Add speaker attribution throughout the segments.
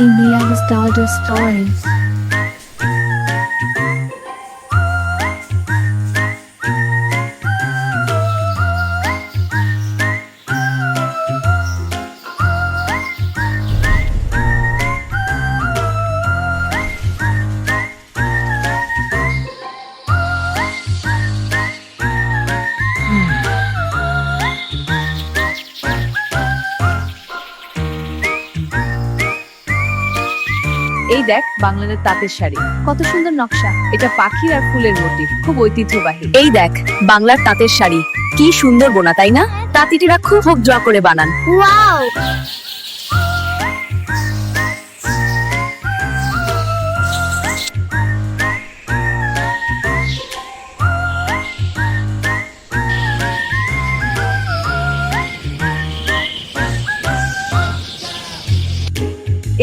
Speaker 1: India's Nostalgia Stories.
Speaker 2: এই দেখ বাংলাদেশের তাঁতের শাড়ি, কত সুন্দর নকশা। এটা পাখির আর ফুলের মোটিভ, খুব ঐতিহ্যবাহী।
Speaker 3: এই দেখ বাংলার তাঁতের শাড়ি, কি সুন্দর বোনা তাই না? তাঁতিটিরা খুব হোক ড্র করে বানান।
Speaker 1: Wow!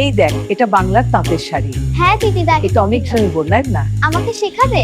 Speaker 2: এই দেখ এটা বাংলার তাঁতের শাড়ি,
Speaker 1: হ্যাঁ দিদি দেখ,
Speaker 2: এটা অনেক সুন্দর, না?
Speaker 1: আমাকে শেখাবে?